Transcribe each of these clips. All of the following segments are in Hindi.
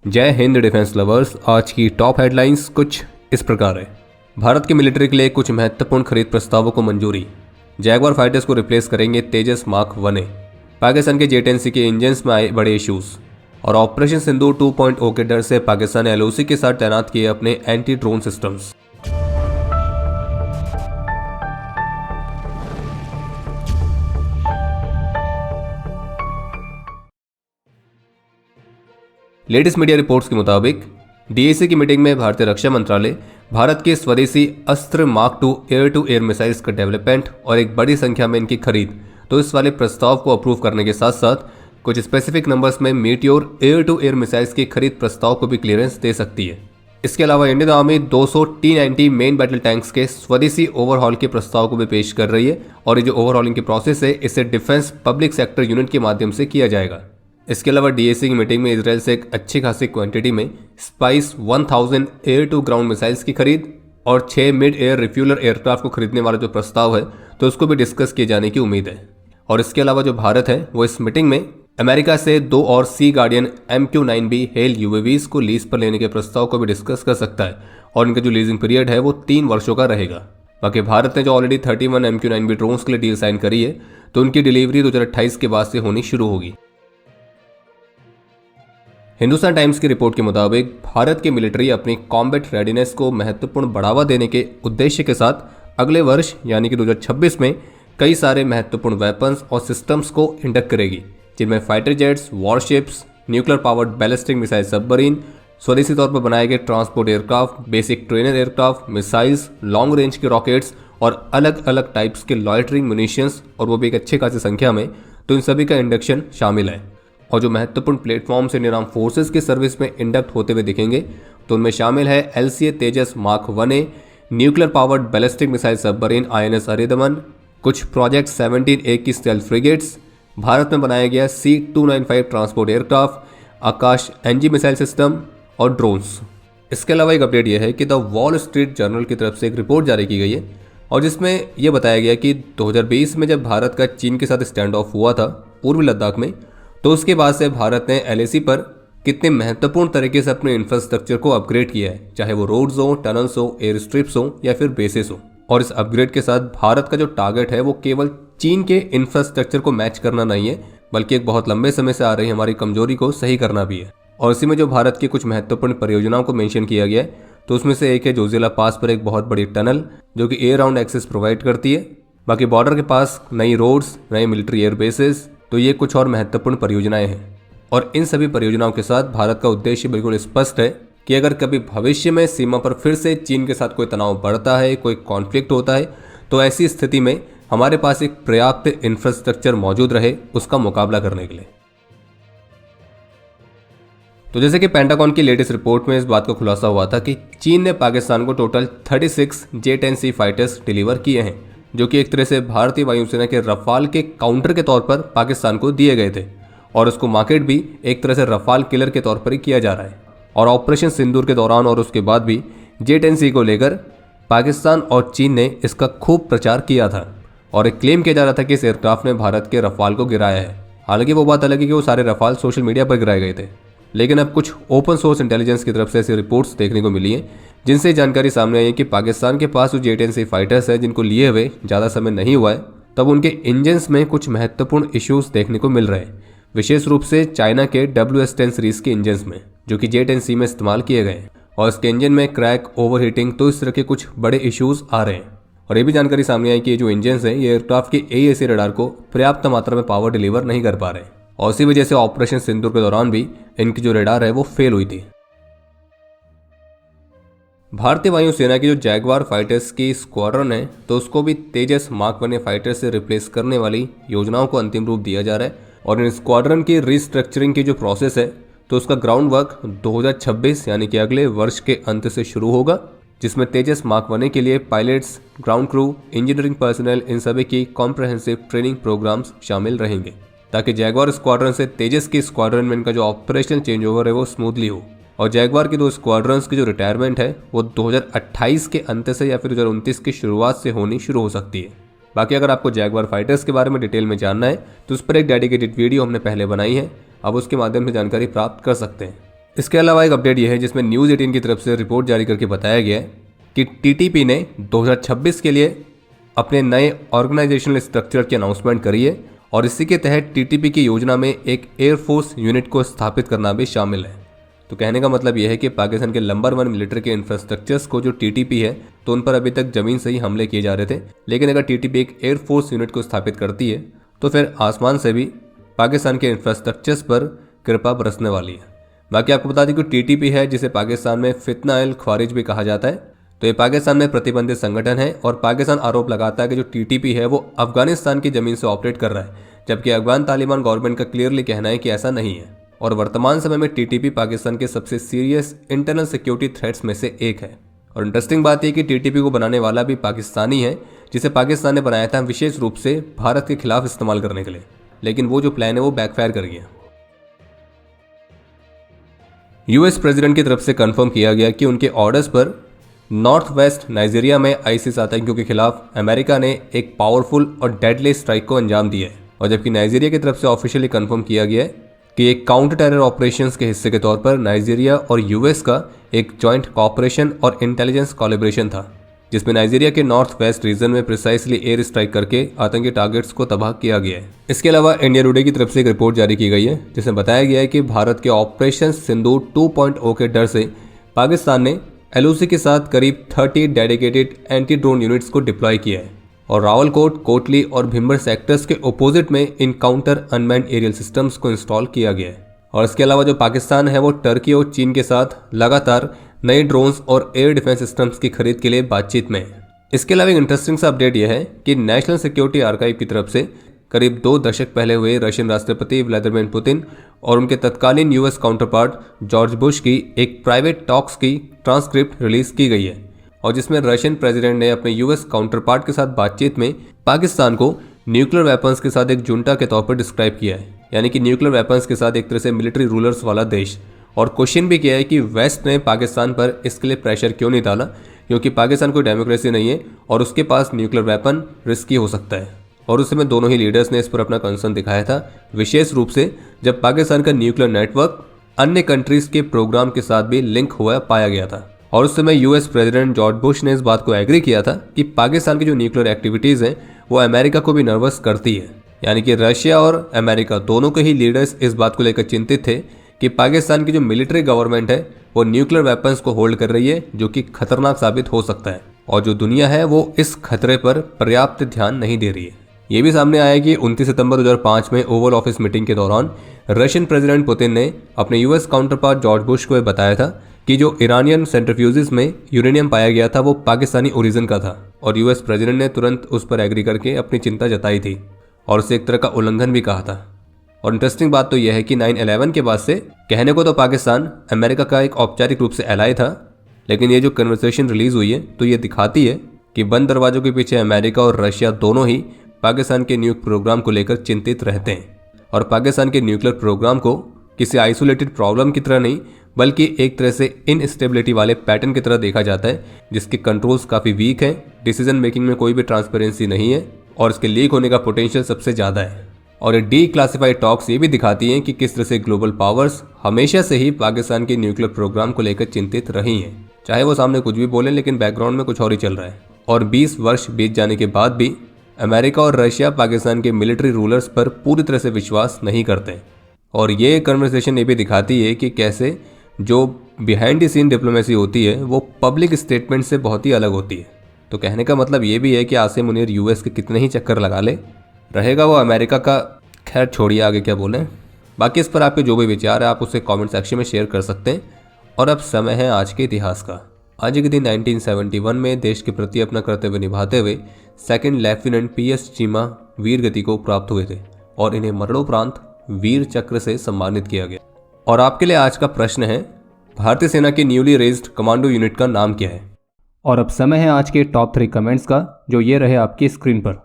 जय हिंद डिफेंस लवर्स। आज की टॉप हेडलाइंस कुछ इस प्रकार है। भारत की मिलिट्री के लिए कुछ महत्वपूर्ण खरीद प्रस्तावों को मंजूरी। जैगवार फाइटर्स को रिप्लेस करेंगे तेजस मार्क 1A। पाकिस्तान के J-10C के इंजन्स में आए बड़े इश्यूज। और ऑपरेशन सिंदूर 2.0 के डर से पाकिस्तान ने LOC के साथ तैनात किए अपने anti drone systems. Latest media reports के मुताबिक DAC की मीटिंग में भारतीय रक्षा मंत्रालय भारत के स्वदेशी Astra mark 2 air to air missiles का डेवलपमेंट और एक बड़ी संख्या में इनकी खरीद तो इस वाले प्रस्ताव को अप्रूव करने के साथ साथ कुछ स्पेसिफिक नंबर्स में meteor air to air missiles की खरीद प्रस्ताव को भी क्लियरेंस दे सकती है। इसके अलावा Indian army 200 T-90 main battle tanks के स्वदेशी ओवरहॉल के प्रस्ताव को भी पेश कर रही है और ये जो ओवरहॉलिंग की प्रोसेस है इसे डिफेंस पब्लिक सेक्टर यूनिट के माध्यम से किया जाएगा। इसके अलावा DAC की मीटिंग में इजराइल से एक अच्छी खासी क्वांटिटी में spice 1000 air to ground missiles की खरीद और 6 मिड एयर रिफ्यूलर एयरक्राफ्ट को खरीदने वाला जो प्रस्ताव है तो उसको भी डिस्कस किए जाने की उम्मीद है। और इसके अलावा जो भारत है वो इस मीटिंग में अमेरिका से 2 और सी गार्डियन MQ-9B हेल UAVs को लीज पर लेने के प्रस्ताव को भी डिस्कस कर सकता है और इनका जो लीजिंग पीरियड है वो 3 वर्षों का रहेगा। बाकी भारत ने जो ऑलरेडी 31 MQ-9B ड्रोन्स के लिए डील साइन करी है तो उनकी डिलीवरी 2028 के बाद से होनी शुरू होगी। हिंदुस्तान टाइम्स की रिपोर्ट के मुताबिक भारत की मिलिट्री अपनी कॉम्बैट रेडीनेस को महत्वपूर्ण बढ़ावा देने के उद्देश्य के साथ अगले वर्ष यानी कि 2026 में कई सारे महत्वपूर्ण वेपन्स और सिस्टम्स को इंडक्ट करेगी, जिनमें fighter jets, warships, nuclear powered ballistic missile submarine, स्वदेशी तौर पर बनाए गए transport aircraft, basic trainer aircraft, missiles, long range के रॉकेट्स और अलग अलग टाइप्स के लॉयटरिंग म्यूनिशंस और वो भी एक अच्छी खासी संख्या में, तो इन सभी का इंडक्शन शामिल है। और जो महत्वपूर्ण प्लेटफॉर्म से इंडियन आर्म फोर्सेस की सर्विस में इंडक्ट होते हुए दिखेंगे तो उनमें शामिल है LCA Tejas mark 1A, nuclear powered ballistic missile submarine INS Aridhaman, कुछ प्रोजेक्ट 17A की स्टेल्थ फ्रिगेट्स, भारत में बनाया गया C-295 ट्रांसपोर्ट एयरक्राफ्ट, आकाश NG मिसाइल सिस्टम और ड्रोन्स। इसके अलावा एक अपडेट यह है कि द वॉल स्ट्रीट जर्नल की तरफ से एक रिपोर्ट जारी की गई है और जिसमें यह बताया गया कि 2020 में जब भारत का चीन के साथ स्टैंड ऑफ हुआ था पूर्वी लद्दाख में, तो उसके बाद से भारत ने LAC पर कितने महत्वपूर्ण तरीके से अपने इंफ्रास्ट्रक्चर को अपग्रेड किया है, चाहे वो रोड्स हो, टनल्स हो, एयर स्ट्रिप्स हो या फिर बेसेस हो। और इस अपग्रेड के साथ भारत का जो टारगेट है वो केवल चीन के इंफ्रास्ट्रक्चर को मैच करना नहीं है, बल्कि एक बहुत लंबे समय से आ रही हमारी कमजोरी को सही करना भी है। और इसी में जो भारत की कुछ महत्वपूर्ण परियोजनाओं को मेंशन किया गया है तो उसमें से एक है जोजिला पास पर एक बहुत बड़ी टनल जो कि एयर राउंड एक्सेस प्रोवाइड करती है। बाकी बॉर्डर के पास नई रोड्स, नए मिलिट्री एयर बेसेस, तो ये कुछ और महत्वपूर्ण परियोजनाएं हैं। और इन सभी परियोजनाओं के साथ भारत का उद्देश्य बिल्कुल स्पष्ट है कि अगर कभी भविष्य में सीमा पर फिर से चीन के साथ कोई तनाव बढ़ता है, कोई कॉन्फ्लिक्ट होता है, तो ऐसी स्थिति में हमारे पास एक पर्याप्त इंफ्रास्ट्रक्चर मौजूद रहे उसका मुकाबला करने के लिए। तो जैसे कि पेंटागन की लेटेस्ट रिपोर्ट में इस बात का खुलासा हुआ था कि चीन ने पाकिस्तान को टोटल 36 J-10C फाइटर्स डिलीवर किए हैं, जो कि एक तरह से भारतीय वायुसेना के रफाल के काउंटर के तौर पर पाकिस्तान को दिए गए थे और उसको मार्केट भी एक तरह से रफाल किलर के तौर पर ही किया जा रहा है। और ऑपरेशन सिंदूर के दौरान और उसके बाद भी J-10C को लेकर पाकिस्तान और चीन ने इसका खूब प्रचार किया था और एक क्लेम किया जा रहा था कि इस एयरक्राफ्ट ने भारत के रफाल को गिराया है। हालांकि वो बात अलग है कि वो सारे रफाल सोशल मीडिया पर गिराए गए थे, लेकिन अब कुछ ओपन सोर्स इंटेलिजेंस की तरफ से ऐसी रिपोर्ट्स देखने को मिली है जिनसे जानकारी सामने आई है कि पाकिस्तान के पास जो J-10C फाइटर्स है जिनको लिए हुए ज़्यादा समय नहीं हुआ है, तब उनके इंजन्स में कुछ महत्वपूर्ण इश्यूज देखने को मिल रहे हैं, विशेष रूप से चाइना के WS-10 सीरीज के इंजन्स में जो कि J-10C में इस्तेमाल किए गए हैं। और इसके इंजन में क्रैक, ओवरहीटिंग, तो इस तरह के कुछ बड़े इश्यूज आ रहे हैं। और ये भी जानकारी सामने आई कि जो इंजन्स हैं ये एयरक्राफ्ट के AESA रडार को पर्याप्त मात्रा में पावर डिलीवर नहीं कर पा रहे और इसी वजह से ऑपरेशन सिंदूर के दौरान भी इनकी जो रडार है वो फेल हुई थी। भारतीय वायुसेना की जो जैगवार फाइटर्स की स्क्वाड्रन है तो उसको भी तेजस मार्क 1A फाइटर से रिप्लेस करने वाली योजनाओं को अंतिम रूप दिया जा रहा है। और इन स्क्वाड्रन की रिस्ट्रक्चरिंग की जो प्रोसेस है तो उसका ग्राउंड वर्क 2026 यानी कि अगले वर्ष के अंत से शुरू होगा, जिसमें तेजस मार्क 1A के लिए pilots, ground crew, engineering personnel, इन सभी की कॉम्प्रहेंसिव ट्रेनिंग प्रोग्राम्स शामिल रहेंगे ताकि जैगवार स्क्वाड्रन से तेजस की स्क्वाड्रन में इनका जो ऑपरेशनल चेंज ओवर है वो स्मूथली हो। और जैगवार की 2 स्क्वाड्रन्स की जो रिटायरमेंट है वो 2028 के अंत से या फिर 2029 की शुरुआत से होनी शुरू हो सकती है। बाकी अगर आपको जैगवार फाइटर्स के बारे में डिटेल में जानना है तो उस पर एक डेडिकेटेड वीडियो हमने पहले बनाई है, आप उसके माध्यम से जानकारी प्राप्त कर सकते हैं। इसके अलावा एक अपडेट यह है जिसमें न्यूज़ 18 की तरफ से रिपोर्ट जारी करके बताया गया है कि टीटीपी ने 2026 के लिए अपने नए ऑर्गेनाइजेशनल स्ट्रक्चर की अनाउंसमेंट करी है और इसी के तहत टीटीपी की योजना में एक एयरफोर्स यूनिट को स्थापित करना भी शामिल है। तो कहने का मतलब यह है कि पाकिस्तान के नंबर 1 मिलिट्री के इंफ्रास्ट्रक्चर्स को जो टीटीपी है तो उन पर अभी तक जमीन से ही हमले किए जा रहे थे, लेकिन अगर टीटीपी एक एयरफोर्स यूनिट को स्थापित करती है तो फिर आसमान से भी पाकिस्तान के इंफ्रास्ट्रक्चर्स पर कृपा बरसने वाली है। बाकी आपको बता दें कि टीटीपी है जिसे पाकिस्तान में फितना अल ख्वारिज भी कहा जाता है, तो ये पाकिस्तान में प्रतिबंधित संगठन है और पाकिस्तान आरोप लगाता है कि जो टीटीपी है वो अफगानिस्तान की ज़मीन से ऑपरेट कर रहा है, जबकि अफगान तालिबान गवर्नमेंट का क्लियरली कहना है कि ऐसा नहीं है। और वर्तमान समय में टीटीपी पाकिस्तान के सबसे सीरियस इंटरनल सिक्योरिटी थ्रेट्स में से एक है। और इंटरेस्टिंग बात यह कि टीटीपी को बनाने वाला भी पाकिस्तानी है, जिसे पाकिस्तान ने बनाया था विशेष रूप से भारत के खिलाफ इस्तेमाल करने के लिए, लेकिन वो जो प्लान है वो बैकफायर कर गया। यूएस प्रेसिडेंट की तरफ से कंफर्म किया गया कि उनके ऑर्डर्स पर नॉर्थ वेस्ट नाइजीरिया में आईसिस आतंकियों के खिलाफ अमेरिका ने एक पावरफुल और डेडली स्ट्राइक को अंजाम दिया है। और जबकि नाइजीरिया की तरफ से ऑफिशियली कंफर्म किया गया है कि एक काउंटर टेरर ऑपरेशंस के हिस्से के तौर पर नाइजीरिया और यूएस का एक जॉइंट कॉपरेशन और इंटेलिजेंस कोलैबोरेशन था, जिसमें नाइजीरिया के नॉर्थ वेस्ट रीजन में प्रिसाइसली एयर स्ट्राइक करके आतंकी टारगेट्स को तबाह किया गया है। इसके अलावा इंडिया टुडे की तरफ से एक रिपोर्ट जारी की गई है जिसमें बताया गया है कि भारत के ऑपरेशन सिंदूर 2.0 के डर से पाकिस्तान ने एलओसी के साथ करीब 30 डेडिकेटेड एंटी ड्रोन यूनिट्स को डिप्लॉय किया है और रावलकोट, कोटली और भिम्बर सेक्टर्स के अपोजिट में इन काउंटर अनमैन्ड एरियल सिस्टम्स को इंस्टॉल किया गया है। और इसके अलावा जो पाकिस्तान है वो टर्की और चीन के साथ लगातार नए ड्रोन्स और एयर डिफेंस सिस्टम्स की खरीद के लिए बातचीत में है। इसके अलावा एक इंटरेस्टिंग सा अपडेट यह है कि नेशनल सिक्योरिटी आर्काइव की तरफ से करीब 2 दशक पहले हुए रशियन राष्ट्रपति व्लादिमीर पुतिन और उनके तत्कालीन यूएस काउंटरपार्ट जॉर्ज बुश की एक प्राइवेट टॉक्स की ट्रांसक्रिप्ट रिलीज की गई है और जिसमें रशियन प्रेसिडेंट ने अपने यूएस काउंटरपार्ट के साथ बातचीत में पाकिस्तान को न्यूक्लियर वेपन्स के साथ एक जुंटा के तौर पर डिस्क्राइब किया है, यानी कि न्यूक्लियर वेपन्स के साथ एक तरह से मिलिट्री रूलर्स वाला देश। और क्वेश्चन भी किया है कि वेस्ट ने पाकिस्तान पर इसके लिए प्रेशर क्यों नहीं डाला, क्योंकि पाकिस्तान कोई डेमोक्रेसी नहीं है और उसके पास न्यूक्लियर वेपन रिस्की हो सकता है। और उस समय दोनों ही लीडर्स ने इस पर अपना कंसर्न दिखाया था, विशेष रूप से जब पाकिस्तान का न्यूक्लियर नेटवर्क अन्य कंट्रीज के प्रोग्राम के साथ भी लिंक हुआ पाया गया था। और उस समय यूएस प्रेसिडेंट जॉर्ज बुश ने इस बात को एग्री किया था कि पाकिस्तान की जो न्यूक्लियर एक्टिविटीज़ हैं वो अमेरिका को भी नर्वस करती है, यानी कि रशिया और अमेरिका दोनों के ही लीडर्स इस बात को लेकर चिंतित थे कि पाकिस्तान की जो मिलिट्री गवर्नमेंट है वो न्यूक्लियर वेपन्स को होल्ड कर रही है, जो कि खतरनाक साबित हो सकता है और जो दुनिया है वो इस खतरे पर पर्याप्त ध्यान नहीं दे रही है। ये भी सामने आया कि 29 सितंबर 2005 में ओवल ऑफिस मीटिंग के दौरान रशियन प्रेसिडेंट पुतिन ने अपने यूएस काउंटरपार्ट जॉर्ज बुश को बताया था कि जो ईरानियन सेंट्रीफ्यूजेस में यूरेनियम पाया गया था वो पाकिस्तानी ओरिजिन का था और यूएस प्रेसिडेंट ने तुरंत उस पर एग्री करके अपनी चिंता जताई थी और उसे एक तरह का उल्लंघन भी कहा था। और इंटरेस्टिंग बात तो यह है कि 9/11 के बाद से कहने को तो पाकिस्तान अमेरिका का एक औपचारिक रूप से एलाय था, लेकिन ये जो कन्वर्सेशन रिलीज हुई है तो ये दिखाती है कि बंद दरवाजों के पीछे अमेरिका और रशिया दोनों ही पाकिस्तान के न्यूक्लियर प्रोग्राम को लेकर चिंतित रहते हैं और पाकिस्तान के न्यूक्लियर प्रोग्राम को किसी आइसोलेटेड प्रॉब्लम की तरह नहीं बल्कि एक तरह से इनस्टेबिलिटी वाले पैटर्न की तरह देखा जाता है, जिसके कंट्रोल्स काफ़ी वीक हैं, डिसीजन मेकिंग में कोई भी ट्रांसपेरेंसी नहीं है और इसके लीक होने का पोटेंशियल सबसे ज़्यादा है। और ये डी क्लासिफाइड टॉक्स ये भी दिखाती हैं कि किस तरह से ग्लोबल पावर्स हमेशा से ही पाकिस्तान के न्यूक्लियर प्रोग्राम को लेकर चिंतित रही हैं, चाहे वो सामने कुछ भी बोलें, लेकिन बैकग्राउंड में कुछ और ही चल रहा है। और 20 वर्ष बीत जाने के बाद भी अमेरिका और रशिया पाकिस्तान के मिलिट्री रूलर्स पर पूरी तरह से विश्वास नहीं करते। और ये कन्वर्सेशन ये भी दिखाती है कि कैसे जो बिहाइंड द सीन डिप्लोमेसी होती है वो पब्लिक स्टेटमेंट से बहुत ही अलग होती है। तो कहने का मतलब ये भी है कि आसिम मुनीर यूएस के कितने ही चक्कर लगा ले, रहेगा वो अमेरिका का। खैर छोड़िए, आगे क्या बोलें। बाकी इस पर आपके जो भी विचार है आप उसे कमेंट सेक्शन में शेयर कर सकते हैं। और अब समय है आज के इतिहास का। आज के दिन 1971 में देश के प्रति अपना कर्तव्य निभाते हुए सेकंड लेफ्टिनेंट PS चीमा वीर गति को प्राप्त हुए थे और इन्हें मरणोपरांत वीर चक्र से सम्मानित किया गया। और आपके लिए आज का प्रश्न है, भारतीय सेना की न्यूली रेज्ड कमांडो यूनिट का नाम क्या है? और अब समय है आज के टॉप 3 कमेंट्स का, जो ये रहे आपकी स्क्रीन पर।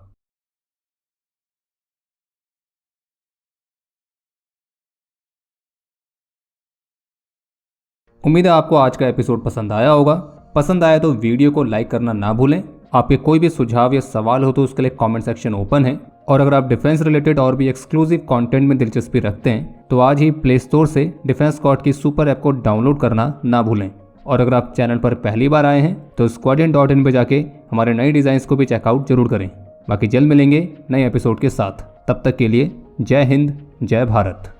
उम्मीद है आपको आज का एपिसोड पसंद आया होगा। पसंद आया तो वीडियो को लाइक करना ना भूलें। आपके कोई भी सुझाव या सवाल हो तो उसके लिए कमेंट सेक्शन ओपन है। और अगर आप डिफेंस रिलेटेड और भी एक्सक्लूसिव कंटेंट में दिलचस्पी रखते हैं तो आज ही प्ले स्टोर से डिफेंस स्क्वाड की सुपर ऐप को डाउनलोड करना ना भूलें। और अगर आप चैनल पर पहली बार आए हैं तो squadron.in पे जाके हमारे नए डिज़ाइंस को भी चेकआउट जरूर करें। बाकी जल्द मिलेंगे नए एपिसोड के साथ, तब तक के लिए जय हिंद, जय भारत।